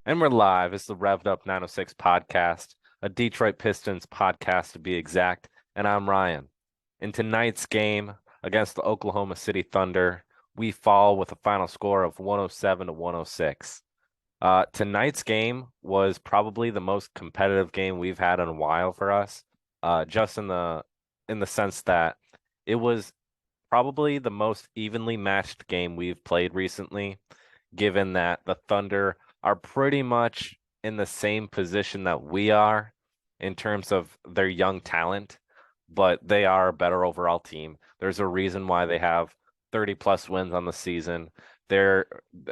And we're live. It's the Revved Up 906 podcast, a Detroit Pistons podcast to be exact. And I'm Ryan. In tonight's game against the Oklahoma City Thunder, we fall with a final score of 107 to 106. Tonight's game was probably the most competitive game we've had in a while for us, just in the sense that it was probably the most evenly matched game we've played recently, given that the Thunder are pretty much in the same position that we are in terms of their young talent, but they are a better overall team. There's a reason why they have 30 plus wins on the season. They're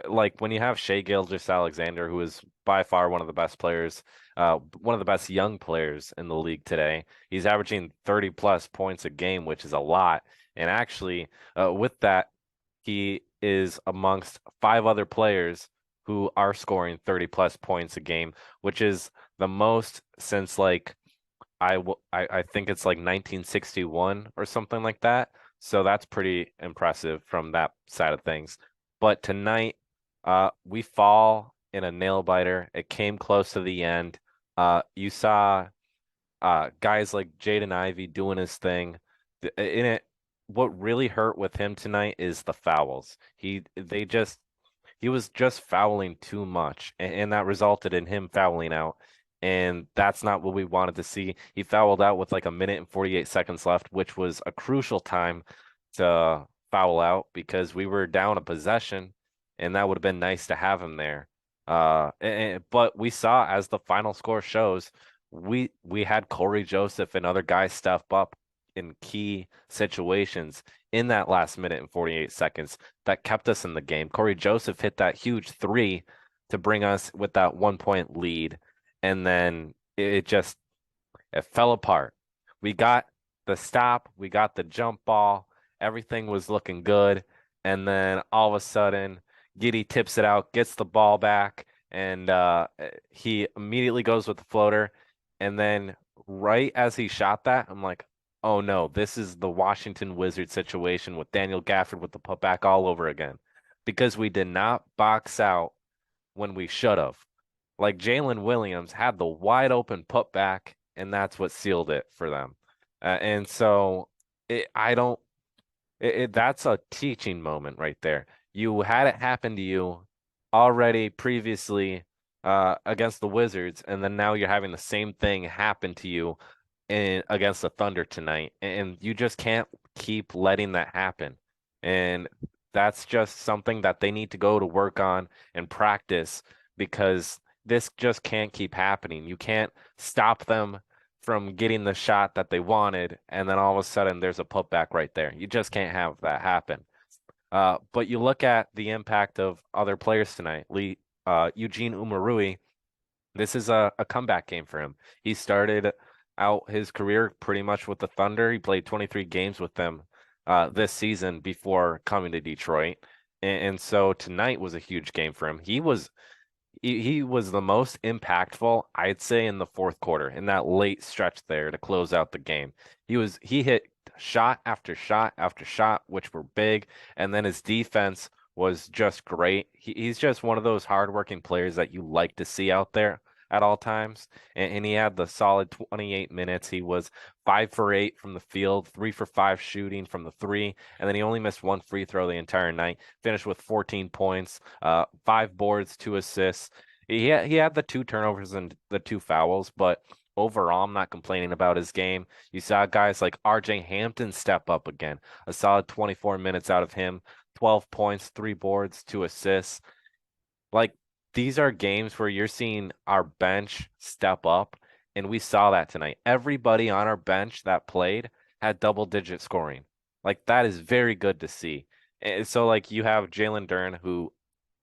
like when you have Shea Gilgeous-Alexander, who is by far one of the best players, one of the best young players in the league today. He's averaging 30 plus points a game, which is a lot. And actually, with that, he is amongst five other players who are scoring 30 plus points a game, which is the most since like I think it's like 1961 or something like that. So that's pretty impressive from that side of things. But tonight, we fall in a nail biter. It came close to the end. You saw guys like Jaden Ivey doing his thing. In it, what really hurt with him tonight is the fouls. He was just fouling too much, and that resulted in him fouling out. And that's not what we wanted to see. He fouled out with like a minute and 48 seconds left, which was a crucial time to foul out because we were down a possession, and that would have been nice to have him there. But we saw as the final score shows, we had Corey Joseph and other guys step up in key situations in that last minute and 48 seconds that kept us in the game. Corey Joseph hit that huge three to bring us with that 1 point lead, and then it fell apart. We got the stop, we got the jump ball, everything was looking good, and then all of a sudden, Giddy tips it out, gets the ball back, and he immediately goes with the floater, and then right as he shot that, I'm like, oh no, this is the Washington Wizards situation with Daniel Gafford with the putback all over again because we did not box out when we should have. Like Jalen Williams had the wide open putback, and that's what sealed it for them. And so I don't, that's a teaching moment right there. You had it happen to you already previously against the Wizards, and then now you're having the same thing happen to you against the Thunder tonight, and you just can't keep letting that happen. And that's just something that they need to go to work on and practice because this just can't keep happening. You can't stop them from getting the shot that they wanted, and then all of a sudden there's a putback right there. You just can't have that happen. But you look at the impact of other players tonight. Eugene Umarui, this is a comeback game for him. He started out his career pretty much with the Thunder. He played 23 games with them this season before coming to Detroit. And so tonight was a huge game for him. He was the most impactful, I'd say, in the fourth quarter, in that late stretch there to close out the game. He hit shot after shot after shot, which were big, and then his defense was just great. He's just one of those hardworking players that you like to see out there at all times. And he had the solid 28 minutes. He was 5 for 8 from the field, 3 for 5 shooting from the three, and then he only missed one free throw the entire night. Finished with 14 points, 5 boards, 2 assists. He had the 2 turnovers and the 2 fouls, but overall, I'm not complaining about his game. You saw guys like RJ Hampton step up again, a solid 24 minutes out of him, 12 points, 3 boards, 2 assists. Like these are games where you're seeing our bench step up, and we saw that tonight. Everybody on our bench that played had double-digit scoring. Like that is very good to see. And so like you have Jalen Duren, who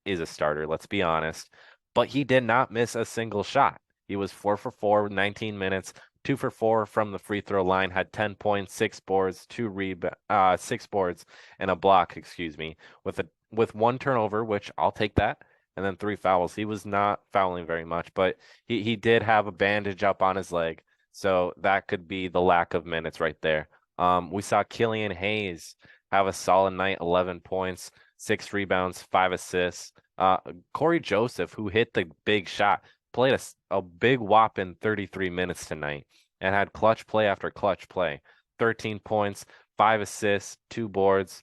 is a starter, let's be honest, but he did not miss a single shot. He was 4 for 4 with 19 minutes, 2 for 4 from the free throw line, had 10 points, 6 boards, 6 boards, and a block, excuse me, with one turnover, which I'll take that, and then 3 fouls. He was not fouling very much, but he did have a bandage up on his leg, so that could be the lack of minutes right there. We saw Killian Hayes have a solid night, 11 points, 6 rebounds, 5 assists. Uh, Corey Joseph, who hit the big shot, played a big whopping 33 minutes tonight and had clutch play after clutch play. 13 points, 5 assists, 2 boards.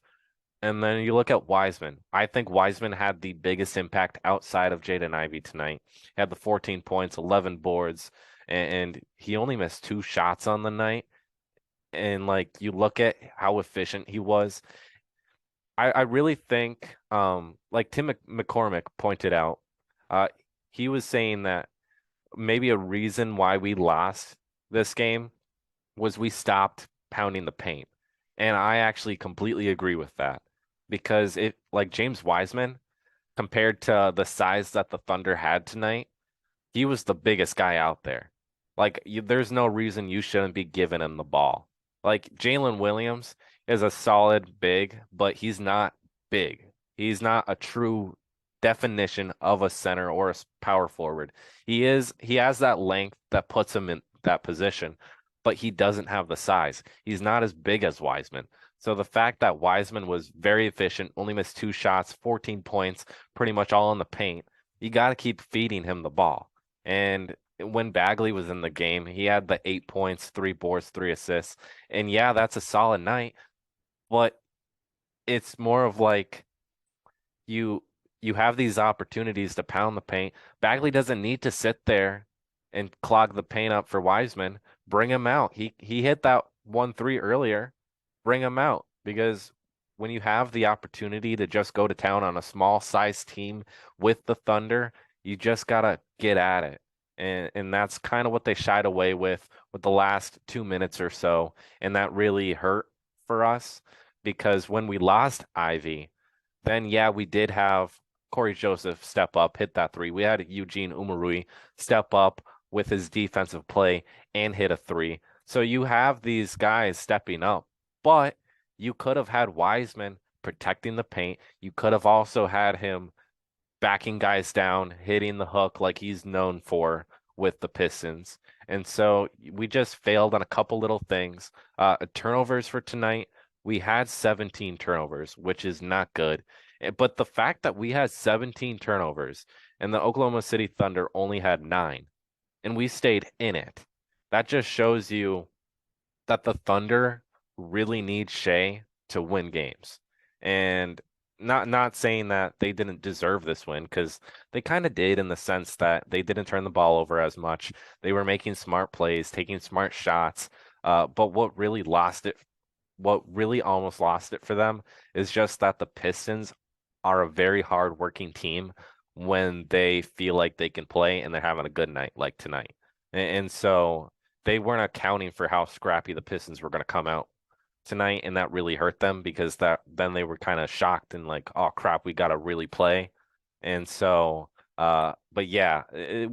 And then you look at Wiseman. I think Wiseman had the biggest impact outside of Jaden Ivey tonight. He had the 14 points, 11 boards, and he only missed 2 shots on the night. And like you look at how efficient he was, I really think like Tim McCormick pointed out, uh he was saying that maybe a reason why we lost this game was we stopped pounding the paint. And I actually completely agree with that because it like James Wiseman compared to the size that the Thunder had tonight, he was the biggest guy out there. Like, there's no reason you shouldn't be giving him the ball. Like, Jalen Williams is a solid big, but he's not big. He's not a true definition of a center or a power forward. He has that length that puts him in that position, but he doesn't have the size. He's not as big as Wiseman. So the fact that Wiseman was very efficient, only missed 2 shots, 14 points, pretty much all in the paint, you got to keep feeding him the ball. And when Bagley was in the game, he had the 8 points, 3 boards, 3 assists. And yeah, that's a solid night, but it's more of like you you have these opportunities to pound the paint. Bagley doesn't need to sit there and clog the paint up for Wiseman. Bring him out. He hit that 1-3 earlier. Bring him out because when you have the opportunity to just go to town on a small size team with the Thunder, you just gotta get at it. And that's kind of what they shied away with the last 2 minutes or so. And that really hurt for us because when we lost Ivy, then yeah, we did have Corey Joseph step up, hit that three. We had Eugene Umarui step up with his defensive play and hit a three. So you have these guys stepping up, but you could have had Wiseman protecting the paint. You could have also had him backing guys down, hitting the hook like he's known for with the Pistons. And so we just failed on a couple little things. Turnovers for tonight, we had 17 turnovers, which is not good. But the fact that we had 17 turnovers and the Oklahoma City Thunder only had 9, and we stayed in it, that just shows you that the Thunder really need Shea to win games. And not saying that they didn't deserve this win because they kind of did in the sense that they didn't turn the ball over as much. They were making smart plays, taking smart shots. But what really almost lost it for them is just that the Pistons are a very hard-working team when they feel like they can play and they're having a good night like tonight. And so they weren't accounting for how scrappy the Pistons were going to come out tonight, and that really hurt them because that then they were kind of shocked and like, oh crap, we got to really play. And so, but yeah,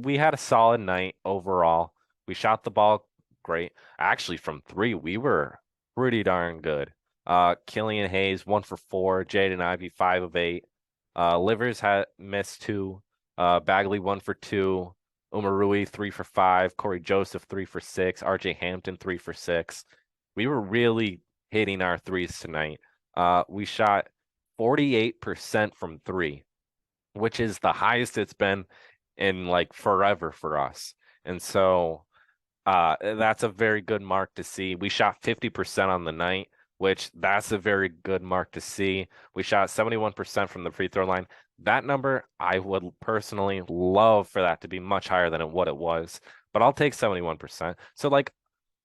we had a solid night overall. We shot the ball great. Actually, from three, we were pretty darn good. Killian Hayes 1 for 4, Jaden Ivey 5 of 8. Livers had missed 2. Bagley 1 for 2. Umarui 3 for 5. Corey Joseph 3 for 6. RJ Hampton 3 for 6. We were really hitting our threes tonight. We shot 48% from three, which is the highest it's been in like forever for us. And so that's a very good mark to see. We shot 50% on the night, which that's a very good mark to see. We shot 71% from the free throw line. That number, I would personally love for that to be much higher than what it was, but I'll take 71%. So like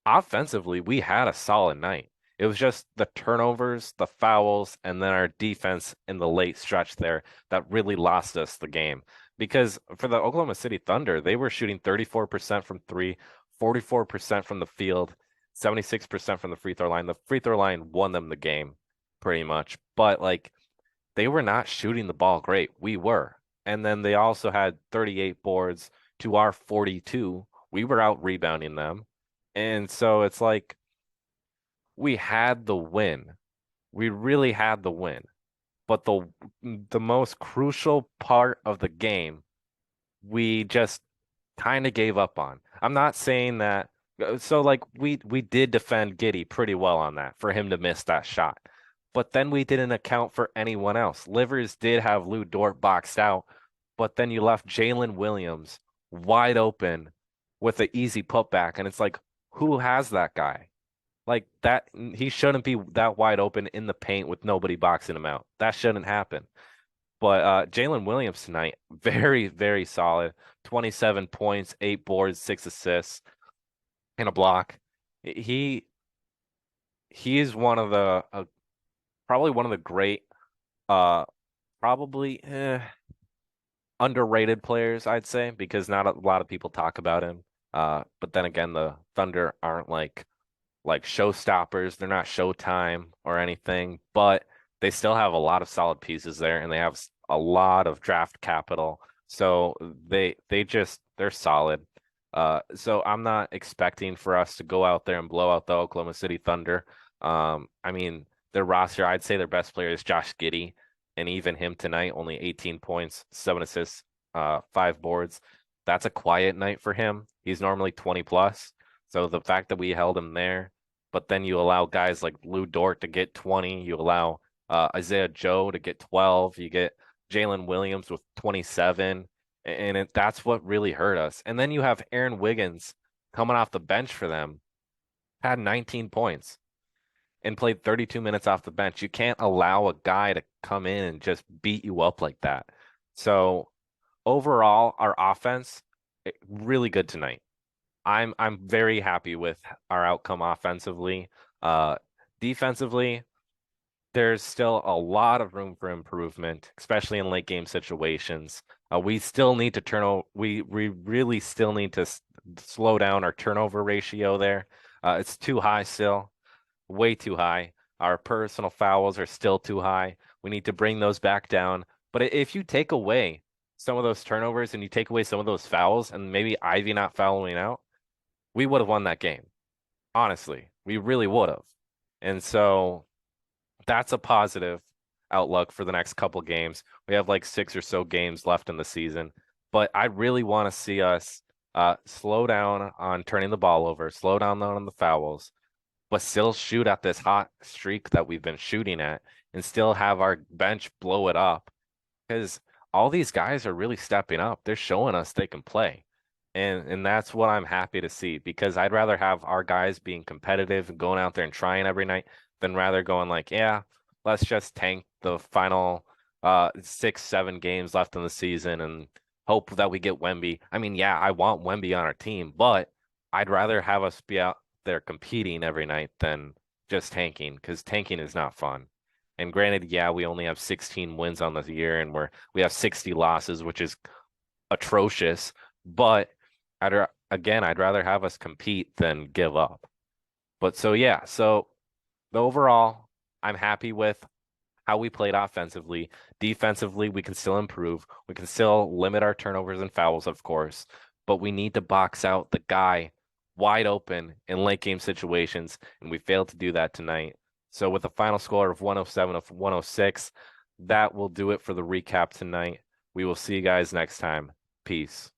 offensively, we had a solid night. It was just the turnovers, the fouls, and then our defense in the late stretch there that really lost us the game. Because for the Oklahoma City Thunder, they were shooting 34% from three, 44% from the field, 76% from the free throw line. The free throw line won them the game pretty much. But like they were not shooting the ball great. We were. And then they also had 38 boards to our 42. We were out rebounding them. And so it's like we had the win. We really had the win. But the most crucial part of the game, we just kind of gave up on. I'm not saying that. So like we did defend Giddey pretty well on that for him to miss that shot. but then we didn't account for anyone else. Livers did have Lou Dort boxed out, but then you left Jalen Williams wide open with an easy putback. And it's like, who has that guy? Like that, he shouldn't be that wide open in the paint with nobody boxing him out. That shouldn't happen. But Jalen Williams tonight, very, very solid. 27 points, 8 boards, 6 assists, and a block. He he is one of the probably one of the great, uh, probably underrated players, I'd say, because not a lot of people talk about him. But then again, the Thunder aren't like showstoppers. They're not Showtime or anything, but they still have a lot of solid pieces there, and they have a lot of draft capital. So they're solid. So I'm not expecting for us to go out there and blow out the Oklahoma City Thunder. I mean, their roster, I'd say their best player is Josh Giddey, and even him tonight, only 18 points, 7 assists, 5 boards. That's a quiet night for him. He's normally 20 plus. So the fact that we held him there, but then you allow guys like Lou Dort to get 20, you allow Isaiah Joe to get 12, you get Jalen Williams with 27, and that's what really hurt us. And then you have Aaron Wiggins coming off the bench for them, had 19 points and played 32 minutes off the bench. You can't allow a guy to come in and just beat you up like that. So overall, our offense, really good tonight. I'm very happy with our outcome offensively. Defensively, there's still a lot of room for improvement, especially in late game situations. We still need to we really still need to slow down our turnover ratio there. It's too high still, way too high. Our personal fouls are still too high. We need to bring those back down. But if you take away some of those turnovers and you take away some of those fouls and maybe Ivy not fouling out, we would have won that game. Honestly, we really would have. And so that's a positive outlook for the next couple games. We have like 6 or so games left in the season, but I really want to see us slow down on turning the ball over, slow down on the fouls, but still shoot at this hot streak that we've been shooting at and still have our bench blow it up, because all these guys are really stepping up. They're showing us they can play. And that's what I'm happy to see, because I'd rather have our guys being competitive and going out there and trying every night than rather going like, yeah, let's just tank the final 6-7 games left in the season and hope that we get Wemby. I mean, yeah, I want Wemby on our team, but I'd rather have us be out there competing every night than just tanking, because tanking is not fun. And granted, yeah, we only have 16 wins on the year and we have 60 losses, which is atrocious, but I'd rather have us compete than give up. But so overall, I'm happy with how we played offensively. Defensively, we can still improve. We can still limit our turnovers and fouls, of course, but we need to box out the guy wide open in late game situations, and we failed to do that tonight. So with a final score of 107 of 106, that will do it for the recap tonight. We will see you guys next time. Peace.